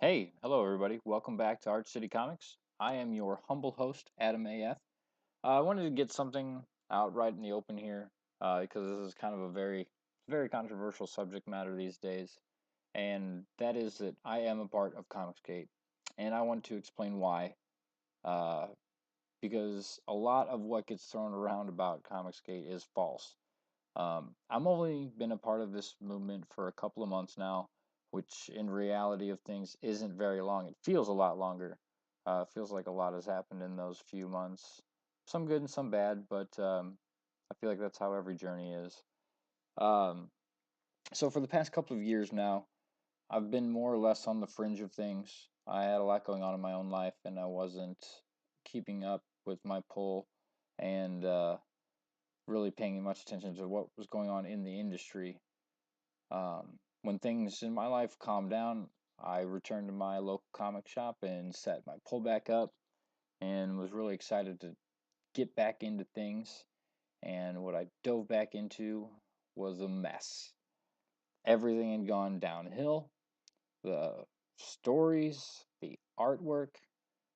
Hello everybody. Welcome back to Art City Comics. I am your humble host, Adam AF. I wanted to get something out right in the open here because this is kind of a very controversial subject matter these days, and that is that I am a part of ComicsGate, and I want to explain why. Uh, because a lot of what gets thrown around about ComicsGate is false. I've only been a part of this movement for a couple of months now, which in reality of things isn't very long. It feels a lot longer. It feels like a lot has happened in those few months. Some good and some bad, but I feel like that's how every journey is. Um, so for the past couple of years now, I've been more or less on the fringe of things. I had a lot going on in my own life, and I wasn't keeping up with my pull and really paying much attention to what was going on in the industry. When things in my life calmed down, I returned to my local comic shop and set my pull back up and was really excited to get back into things. And what I dove back into was a mess. Everything had gone downhill. The stories, the artwork.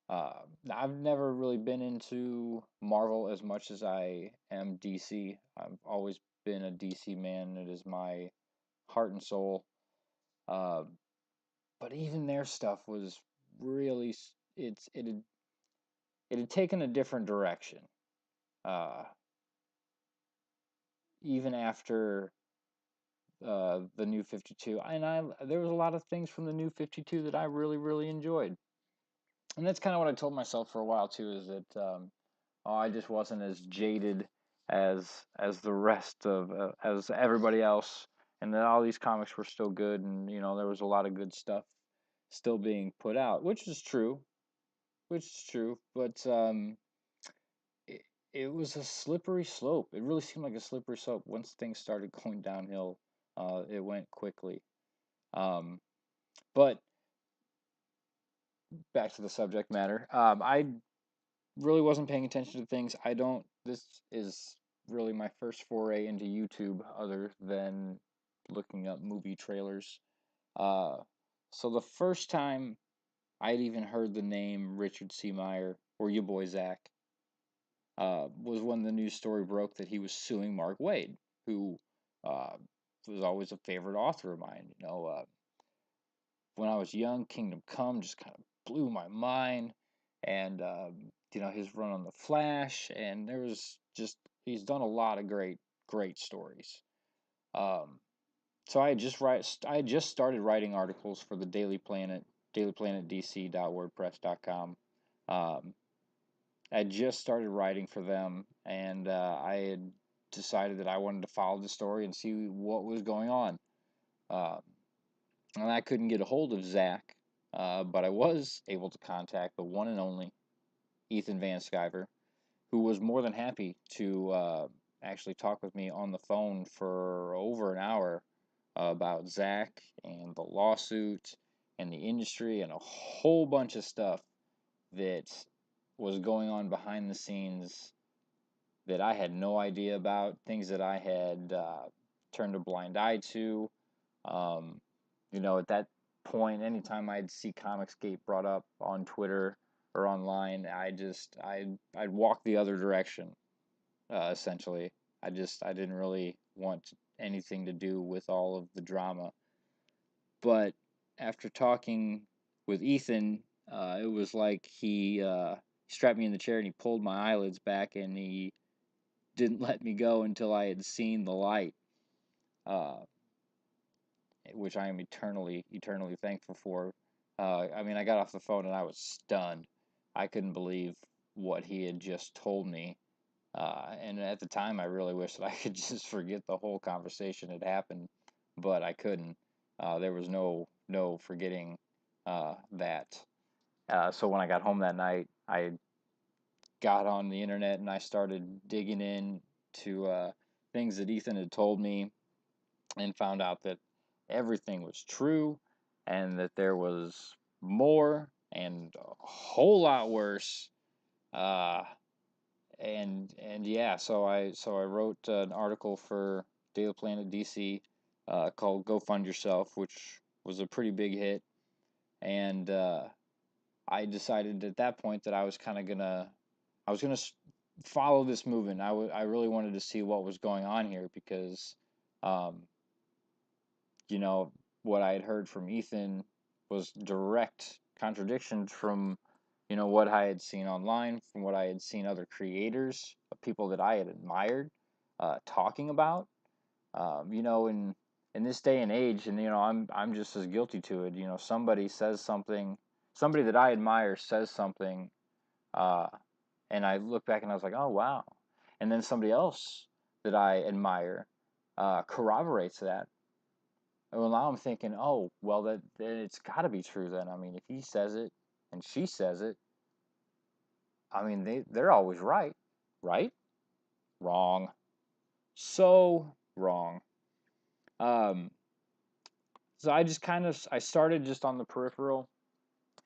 I've never really been into Marvel as much as I am DC. I've always been a DC man. It is my heart and soul. Uh, but even their stuff was really it had taken a different direction. Uh, Even after the New 52, and I there was a lot of things from the New 52 that I really enjoyed, and that's kind of what I told myself for a while too. Is that I just wasn't as jaded as the rest of as everybody else, and that all these comics were still good, and there was a lot of good stuff still being put out, which is true, but it, it was a slippery slope. It really seemed like a slippery slope. Once things started going downhill, it went quickly. Um, but back to the subject matter. I really wasn't paying attention to things. I don't. This is really my first foray into YouTube, other than looking up movie trailers. Uh, so the first time I'd even heard the name Richard C. Meyer or your boy Zach was when the news story broke that he was suing Mark Waid, who uh, was always a favorite author of mine. When I was young, Kingdom Come just kind of blew my mind, and his run on the Flash, and there was just he's done a lot of great stories. Um, so I had just started writing articles for the dailyplanetdc.wordpress.com. I just started writing for them, and I had decided that I wanted to follow the story and see what was going on. Uh, and I couldn't get a hold of Zach, but I was able to contact the one and only Ethan Van Sciver, who was more than happy to actually talk with me on the phone for over an hour about Zach and the lawsuit and the industry and a whole bunch of stuff that was going on behind the scenes that I had no idea about, things that I had turned a blind eye to. Um, at that point, anytime I'd see ComicsGate brought up on Twitter or online, I'd walk the other direction. Essentially, I didn't really want anything to do with all of the drama. But after talking with Ethan, it was like he strapped me in the chair and he pulled my eyelids back and he didn't let me go until I had seen the light, uh, which I am eternally thankful for. I got off the phone and I was stunned. I couldn't believe what he had just told me. And at the time, I really wished that I could just forget the whole conversation had happened, but I couldn't. There was no forgetting that. So when I got home that night, I got on the internet and I started digging in to things that Ethan had told me and found out that everything was true and that there was more and a whole lot worse. Uh, and yeah, so I wrote an article for Daily Planet DC called "Go Fund Yourself," which was a pretty big hit. And I decided at that point that I was gonna follow this movement. I really wanted to see what was going on here because, um, you know, what I had heard from Ethan was direct contradictions from, what I had seen online, from what I had seen other creators, people that I had admired, talking about. In this day and age, and I'm just as guilty to it. Somebody says something, somebody that I admire says something, uh, and I look back and I was like, oh wow, and then somebody else that I admire corroborates that. Well, now I'm thinking, oh well, that then it's got to be true. Then I mean, if he says it and she says it, I mean they're always right, right? Wrong, so wrong. Um, so I started just on the peripheral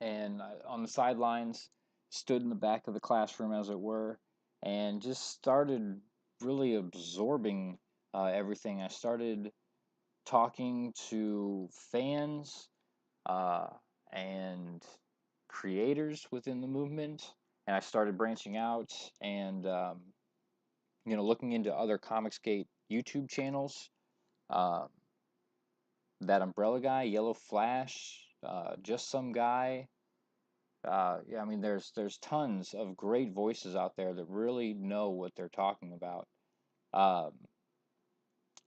and on the sidelines, stood in the back of the classroom, as it were, and just started really absorbing everything. I started talking to fans uh, and creators within the movement, and I started branching out and looking into other ComicsGate YouTube channels. Uh, that Umbrella Guy, Yellow Flash, Just Some Guy. Yeah, I mean, there's tons of great voices out there that really know what they're talking about. Um,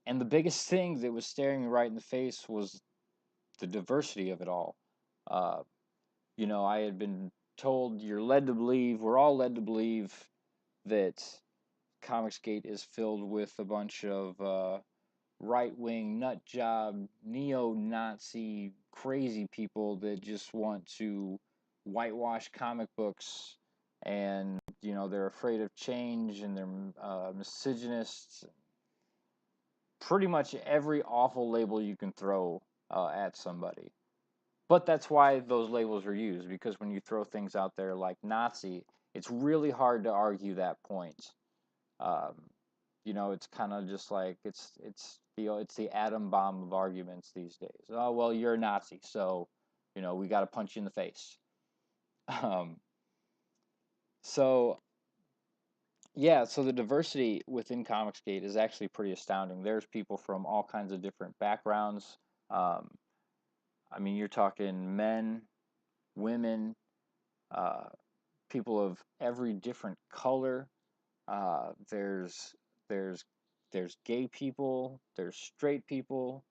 and the biggest thing that was staring me right in the face was the diversity of it all. Uh, I had been told we're all led to believe that Comicsgate is filled with a bunch of right wing nut job, neo Nazi, crazy people that just want to whitewash comic books, and they're afraid of change, and they're misogynists. Pretty much every awful label you can throw at somebody. But that's why those labels are used, because when you throw things out there like Nazi, it's really hard to argue that point. Um, it's kind of just like it's the atom bomb of arguments these days. Oh well, you're a Nazi, so we got to punch you in the face. Um, so yeah, so the diversity within ComicsGate is actually pretty astounding. There's people from all kinds of different backgrounds. Um, I mean, you're talking men, women, uh, people of every different color. There's there's there's gay people, there's straight people,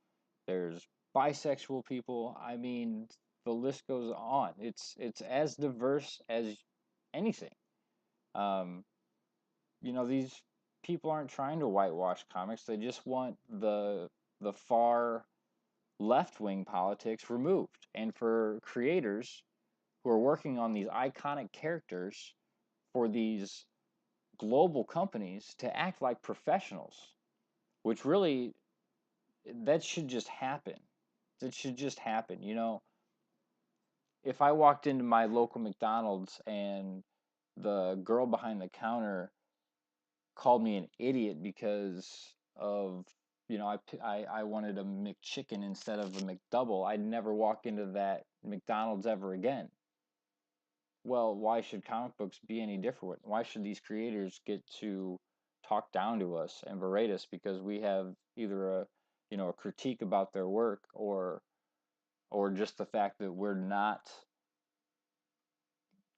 there's bisexual people. I mean, the list goes on. It's as diverse as anything. Um, these people aren't trying to whitewash comics. They just want the far left wing politics removed. And for creators who are working on these iconic characters for these global companies to act like professionals, which really that should just happen. That should just happen. If I walked into my local McDonald's and the girl behind the counter called me an idiot because of I wanted a McChicken instead of a McDouble, I'd never walk into that McDonald's ever again. Well, why should comic books be any different? Why should these creators get to talk down to us and berate us because we have either a critique about their work, or just the fact that we're not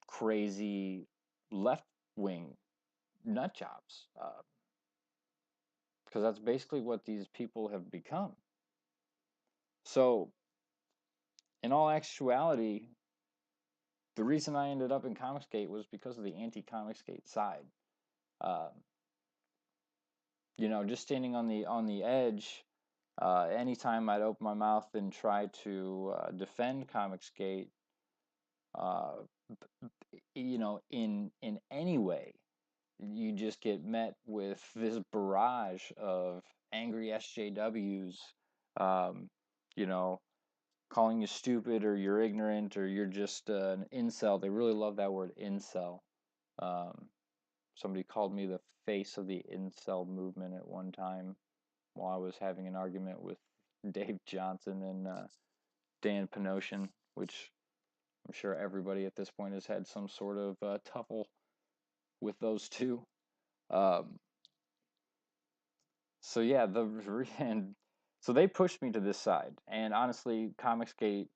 crazy left wing nut jobs, because that's basically what these people have become. So, in all actuality, the reason I ended up in Comicsgate was because of the anti-Comicsgate side. Um, just standing on the edge. Anytime I'd open my mouth and try to defend Comicsgate, uh, in any way, you just get met with this barrage of angry SJWs, um, you know, calling you stupid, or you're ignorant, or you're just an incel. They really love that word, incel. Um, Somebody called me the face of the incel movement at one time while I was having an argument with Dave Johnson and Dan Panosian, which I'm sure everybody at this point has had some sort of tuffle with those two. Um, so yeah, and so they pushed me to this side, and honestly, ComicsGate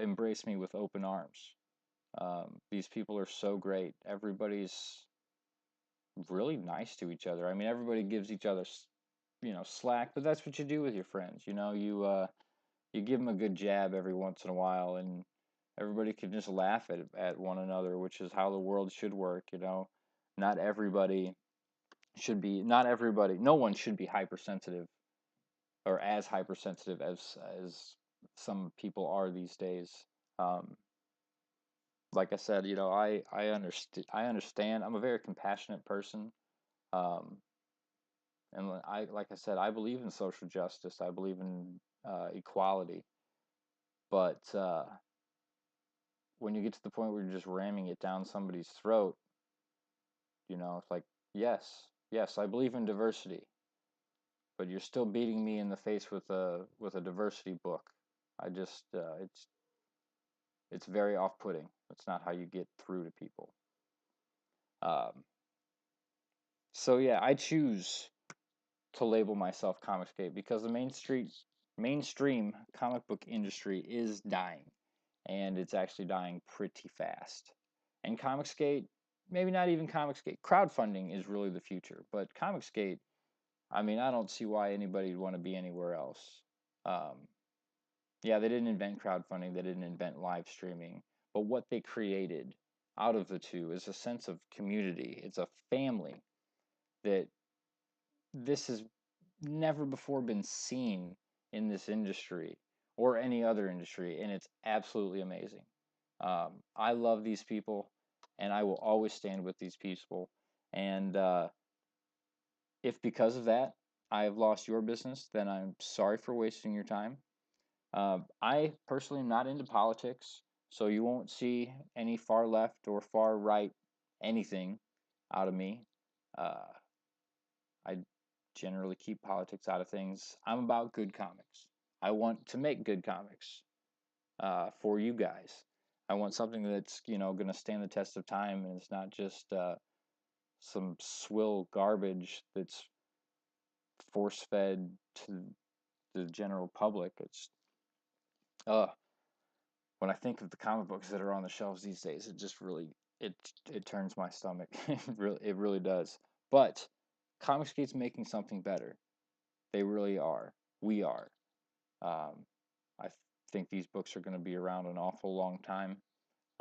embraced me with open arms. These people are so great. Everybody's really nice to each other. I mean, everybody gives each other, slack, but that's what you do with your friends. You give them a good jab every once in a while, and everybody can just laugh at one another, which is how the world should work. Not everybody not everybody, no one should be hypersensitive or as hypersensitive as some people are these days. Um, like I said, I understand. I'm a very compassionate person. Um, and like I said, I believe in social justice. I believe in equality. But when you get to the point where you're just ramming it down somebody's throat, it's like, yes, I believe in diversity, but you're still beating me in the face with a diversity book. I just it's very off-putting. That's not how you get through to people. Um, so yeah, I choose to label myself ComicsGate because the mainstream comic book industry is dying, and it's actually dying pretty fast. And ComicsGate, maybe not even ComicsGate, crowdfunding is really the future. But ComicsGate, I mean, I don't see why anybody would want to be anywhere else. Um, yeah, they didn't invent crowdfunding, they didn't invent live streaming, but what they created out of the two is a sense of community. It's a family that this has never before been seen in this industry or any other industry, and it's absolutely amazing. I love these people, and I will always stand with these people. And if because of that I have lost your business, then I'm sorry for wasting your time. I personally am not into politics, so you won't see any far left or far right anything out of me. Uh, I generally keep politics out of things. I'm about good comics. I want to make good comics for you guys. I want something that's going to stand the test of time, and it's not just some swill garbage that's force fed to the general public. It's uh, when I think of the comic books that are on the shelves these days, it just really it it turns my stomach. It really does. But ComicsGate's making something better. They really are. We are. Um, I think these books are going to be around an awful long time,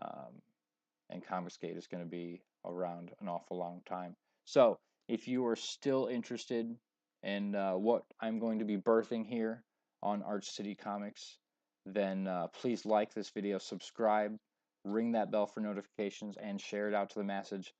um, and ComicsGate is going to be around an awful long time. So, if you are still interested in what I'm going to be birthing here on Arch City Comics, then please like this video, subscribe, ring that bell for notifications, and share it out to the masses.